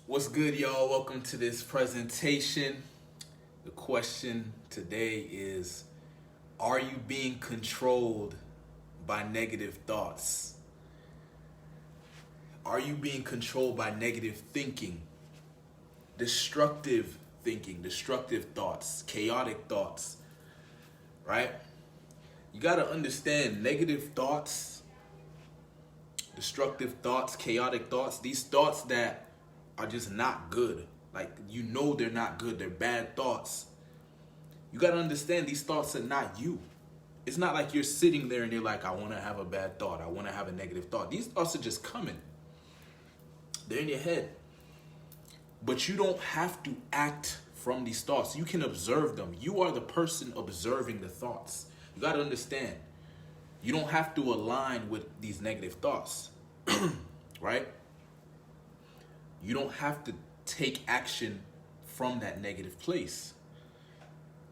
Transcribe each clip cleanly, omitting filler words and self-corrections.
What's good, y'all? Welcome to this presentation. The question today is, are you being controlled by negative thoughts? Are you being controlled by negative thinking, destructive thoughts, chaotic thoughts, right? You got to understand negative thoughts, destructive thoughts, chaotic thoughts, these thoughts that are just not good. Like, they're not good. They're bad thoughts. You got to understand these thoughts are not you. It's not like you're sitting there and you're like, I want to have a bad thought. I want to have a negative thought. These thoughts are just coming. They're in your head. But you don't have to act from these thoughts. You can observe them. You are the person observing the thoughts. You got to understand. You don't have to align with these negative thoughts, right? You don't have to take action from that negative place.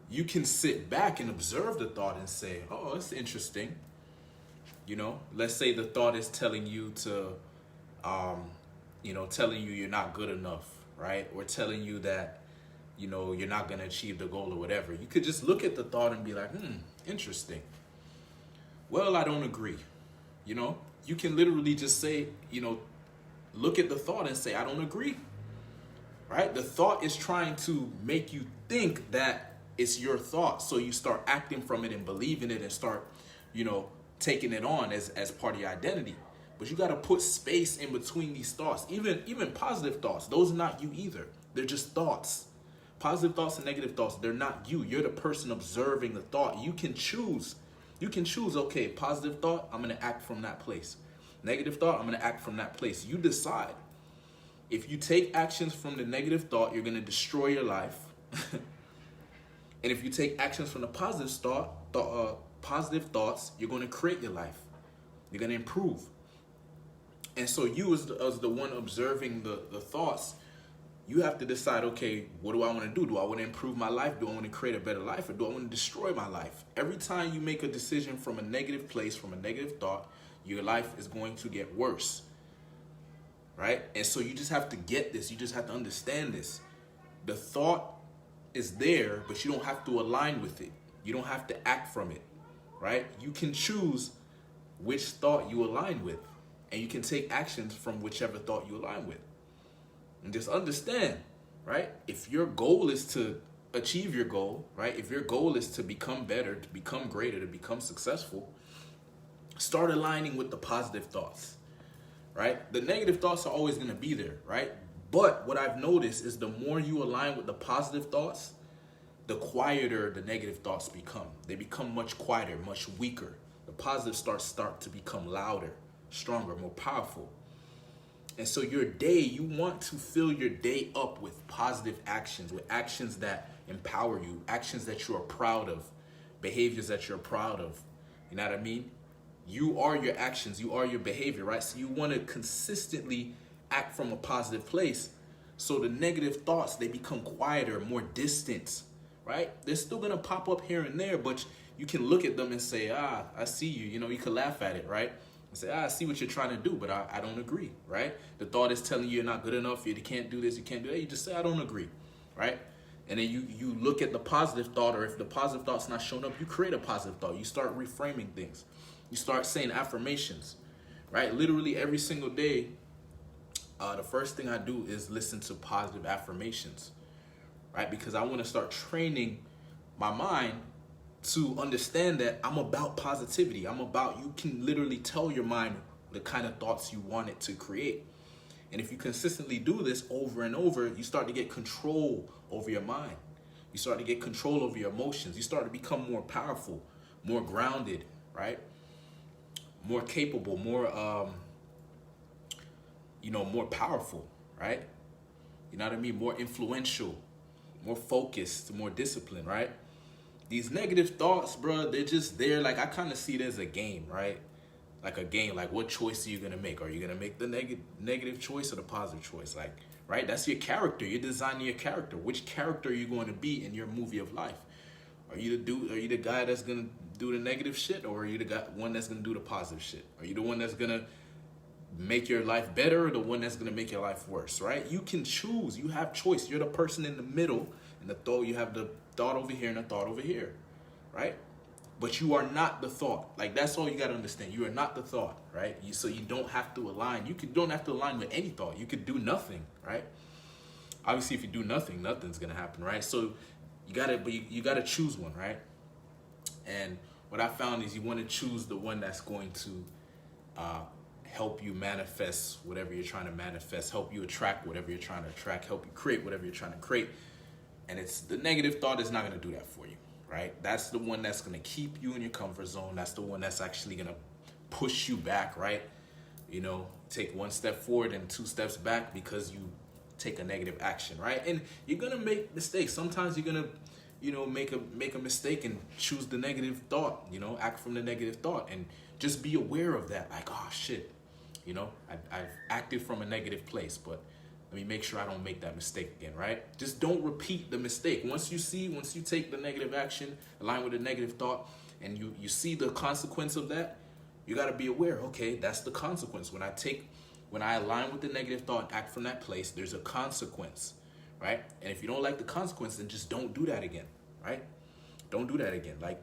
You can sit back and observe the thought and say, oh, it's interesting. Let's say the thought is telling you to, telling you you're not good enough, right? Or telling you that, you're not going to achieve the goal or whatever. You could just look at the thought and be like, interesting. Well, I don't agree. You can literally just say, look at the thought and say, I don't agree, right? The thought is trying to make you think that it's your thought. So you start acting from it and believing it and start, taking it on as part of your identity. But you got to put space in between these thoughts. Even positive thoughts, those are not you either. They're just thoughts. Positive thoughts and negative thoughts, they're not you. You're the person observing the thought. You can choose, okay, positive thought, I'm going to act from that place. Negative thought, I'm going to act from that place. You decide. If you take actions from the negative thought, you're going to destroy your life. And if you take actions from the positive positive thoughts, you're going to create your life. You're going to improve. And so you as the one observing the thoughts, you have to decide, okay, what do I want to do? Do I want to improve my life? Do I want to create a better life? Or do I want to destroy my life? Every time you make a decision from a negative place, from a negative thought, your life is going to get worse, right? And so you just have to get this. You just have to understand this. The thought is there, but you don't have to align with it. You don't have to act from it, right? You can choose which thought you align with, and you can take actions from whichever thought you align with. And just understand, right? If your goal is to achieve your goal, right? If your goal is to become better, to become greater, to become successful, start aligning with the positive thoughts, right? The negative thoughts are always going to be there, right? But what I've noticed is the more you align with the positive thoughts, the quieter the negative thoughts become. They become much quieter, much weaker. The positive start to become louder, stronger, more powerful. And so your day, you want to fill your day up with positive actions, with actions that empower you, actions that you are proud of, behaviors that you're proud of. You know what I mean? You are your actions, you are your behavior, right? So you want to consistently act from a positive place. So the negative thoughts, they become quieter, more distant, right? They're still going to pop up here and there, but you can look at them and say, I see you. You can laugh at it, right? And say, I see what you're trying to do, but I don't agree, right? The thought is telling you you're not good enough, you can't do this, you can't do that. You just say, I don't agree, right? And then you look at the positive thought, or if the positive thought's not showing up, you create a positive thought. You start reframing things. You start saying affirmations, right? Literally every single day, the first thing I do is listen to positive affirmations, right? Because I want to start training my mind to understand that I'm about positivity. You can literally tell your mind the kind of thoughts you want it to create. And if you consistently do this over and over, you start to get control over your mind. You start to get control over your emotions. You start to become more powerful, more grounded, right? More capable, more more powerful, right? You know what I mean? More influential, more focused, more disciplined, right? These negative thoughts, bro, they're just there. Like, I kind of see it as a game, right? Like a game, like what choice are you going to make? Are you going to make the negative choice or the positive choice? Like, right? That's your character. You're designing your character. Which character are you going to be in your movie of life? Are you the guy that's going to do the negative shit, or are you the one that's going to do the positive shit? Are you the one that's going to make your life better or the one that's going to make your life worse, right? You can choose. You have choice. You're the person in the middle, and the thought, you have the thought over here and the thought over here, right? But you are not the thought. Like, that's all you got to understand. You are not the thought, right? So you don't have to align. Don't have to align with any thought. You could do nothing, right? Obviously, if you do nothing, nothing's going to happen, right? So you got to choose one, right? And what I found is you want to choose the one that's going to help you manifest whatever you're trying to manifest, help you attract whatever you're trying to attract, help you create whatever you're trying to create. And it's the negative thought is not going to do that for you, right? That's the one that's going to keep you in your comfort zone. That's the one that's actually going to push you back, right? You know, take one step forward and 2 steps back because you take a negative action, right? And you're going to make mistakes. Sometimes you're going to, you know, make a mistake and choose the negative thought, you know, act from the negative thought, and just be aware of that. Like, oh shit, you know, I've acted from a negative place, but let me make sure I don't make that mistake again, right? Just don't repeat the mistake. Once you take the negative action, align with the negative thought, and you see the consequence of that, you got to be aware, okay, that's the consequence. When I align with the negative thought, act from that place, there's a consequence, right? And if you don't like the consequence, then just don't do that again, right? Don't do that again. Like,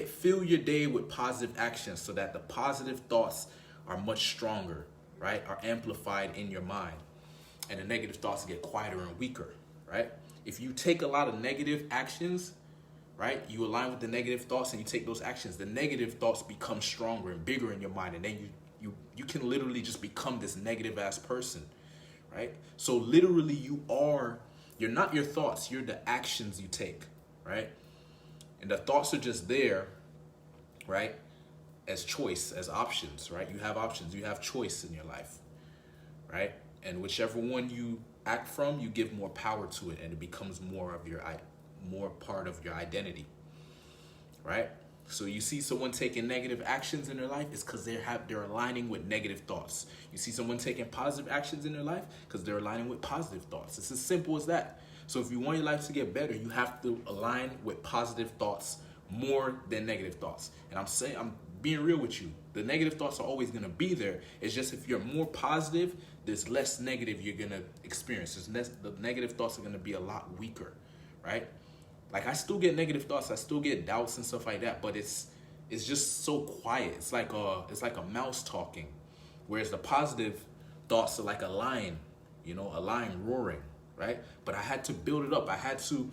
fill your day with positive actions so that the positive thoughts are much stronger, right? Are amplified in your mind. And the negative thoughts get quieter and weaker, right? If you take a lot of negative actions, right? You align with the negative thoughts and you take those actions, the negative thoughts become stronger and bigger in your mind. And then you can literally just become this negative ass person, right? So literally you're not your thoughts, you're the actions you take, right? And the thoughts are just there, right? As choice, as options, right? You have options, you have choice in your life, right? And whichever one you act from, you give more power to it, and it becomes more part of your identity, right? So you see someone taking negative actions in their life, it's because they're aligning with negative thoughts. You see someone taking positive actions in their life because they're aligning with positive thoughts. It's as simple as that. So if you want your life to get better, you have to align with positive thoughts more than negative thoughts. And I'm being real with you. The negative thoughts are always going to be there. It's just if you're more positive, there's less negative you're going to experience. The negative thoughts are going to be a lot weaker, right? Like, I still get negative thoughts. I still get doubts and stuff like that, but it's just so quiet. It's like a mouse talking, whereas the positive thoughts are like a lion, you know, a lion roaring, right? But I had to build it up. I had to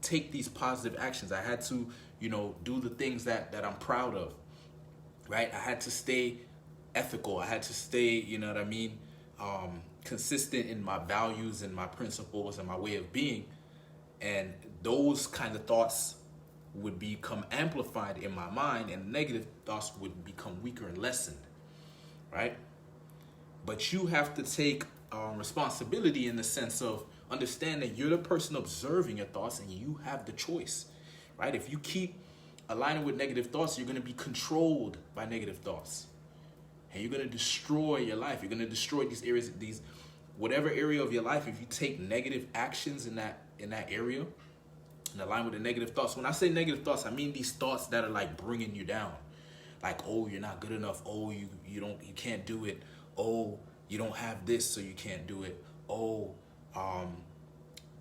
take these positive actions. I had to, you know, do the things that I'm proud of, right? I had to stay ethical. I had to stay, you know what I mean, consistent in my values and my principles and my way of being. And those kind of thoughts would become amplified in my mind, and negative thoughts would become weaker and lessened, right? But you have to take responsibility in the sense of understand that you're the person observing your thoughts and you have the choice, right? If you keep aligning with negative thoughts, you're going to be controlled by negative thoughts, and you're going to destroy your life. You're going to destroy these areas, whatever area of your life. If you take negative actions in that area and align with the negative thoughts. When I say negative thoughts, I mean these thoughts that are like bringing you down. Like, oh, you're not good enough. Oh, you can't do it. Oh, you don't have this, so you can't do it. Oh,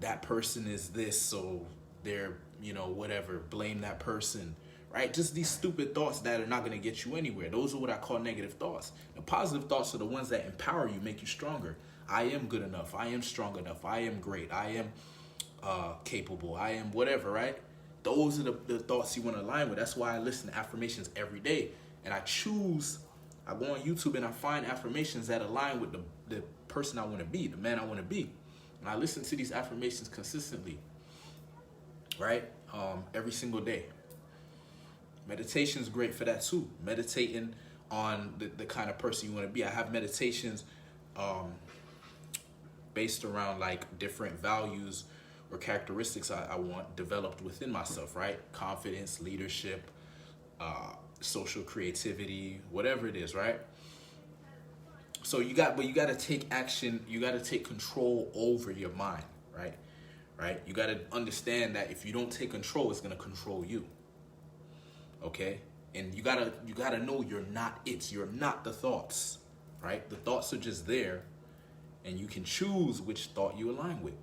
that person is this, so they're, you know, whatever, blame that person, right? Just these stupid thoughts that are not going to get you anywhere. Those are what I call negative thoughts. The positive thoughts are the ones that empower you, make you stronger. I am good enough. I am strong enough. I am great. I am capable. I am whatever, right? Those are the thoughts you want to align with. That's why I listen to affirmations every day. And I go on YouTube and I find affirmations that align with the person I want to be, the man I want to be. And I listen to these affirmations consistently, right? Every single day. Meditation is great for that too. Meditating on the kind of person you want to be. I have meditations based around like different values or characteristics I want developed within myself, right? Confidence, leadership, social creativity, whatever it is, right? So you got to take action. You got to take control over your mind, right? Right? You got to understand that if you don't take control, it's going to control you. Okay? And you got to know you're not it. You're not the thoughts. right? The thoughts are just there, and you can choose which thought you align with.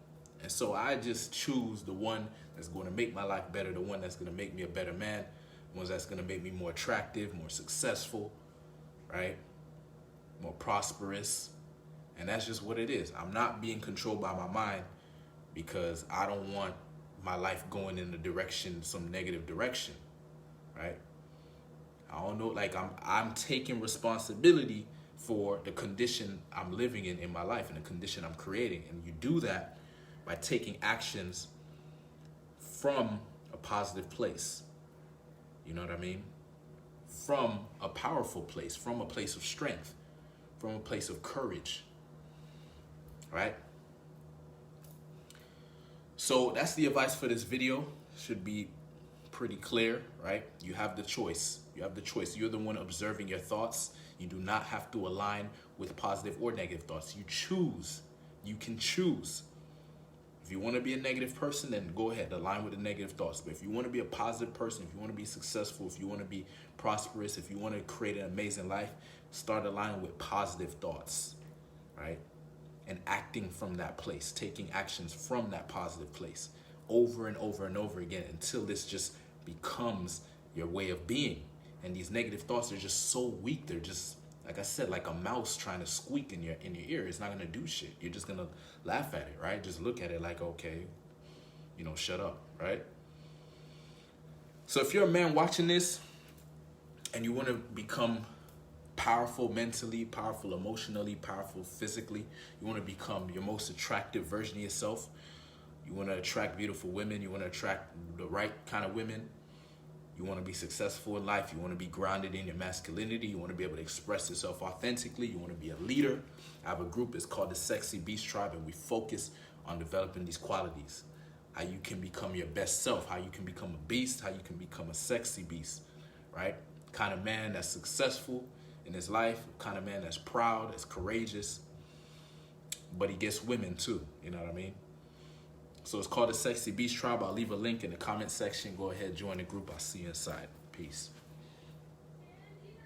And so I just choose the one that's going to make my life better, the one that's going to make me a better man, the one that's going to make me more attractive, more successful, right? More prosperous. And that's just what it is. I'm not being controlled by my mind because I don't want my life going in some negative direction, right? I don't know, like I'm taking responsibility for the condition I'm living in my life and the condition I'm creating. And you do that by taking actions from a positive place. You know what I mean? From a powerful place, from a place of strength, from a place of courage, right? So that's the advice for this video. Should be pretty clear, right? You have the choice. You have the choice. You're the one observing your thoughts. You do not have to align with positive or negative thoughts. You choose. You can choose. If you want to be a negative person, then go ahead, align with the negative thoughts. But if you want to be a positive person, if you want to be successful, if you want to be prosperous, if you want to create an amazing life, start aligning with positive thoughts, right? And acting from that place, taking actions from that positive place over and over and over again until this just becomes your way of being. And these negative thoughts are just so weak. They're just, like I said, like a mouse trying to squeak in your ear. It's not gonna do shit. You're just gonna laugh at it, right? Just look at it like, okay, shut up, right? So if you're a man watching this and you want to become powerful mentally, powerful emotionally, powerful physically, you want to become your most attractive version of yourself, you want to attract beautiful women, you want to attract the right kind of women, you want to be successful in life, you want to be grounded in your masculinity, you want to be able to express yourself authentically, you want to be a leader. I have a group, it's called the Sexy Beast Tribe, and we focus on developing these qualities. How you can become your best self, how you can become a beast, how you can become a sexy beast, right? Kind of man that's successful in his life, kind of man that's proud, that's courageous, but he gets women too, you know what I mean? So it's called the Sexy Beast Tribe. I'll leave a link in the comment section. Go ahead, join the group. I'll see you inside. Peace.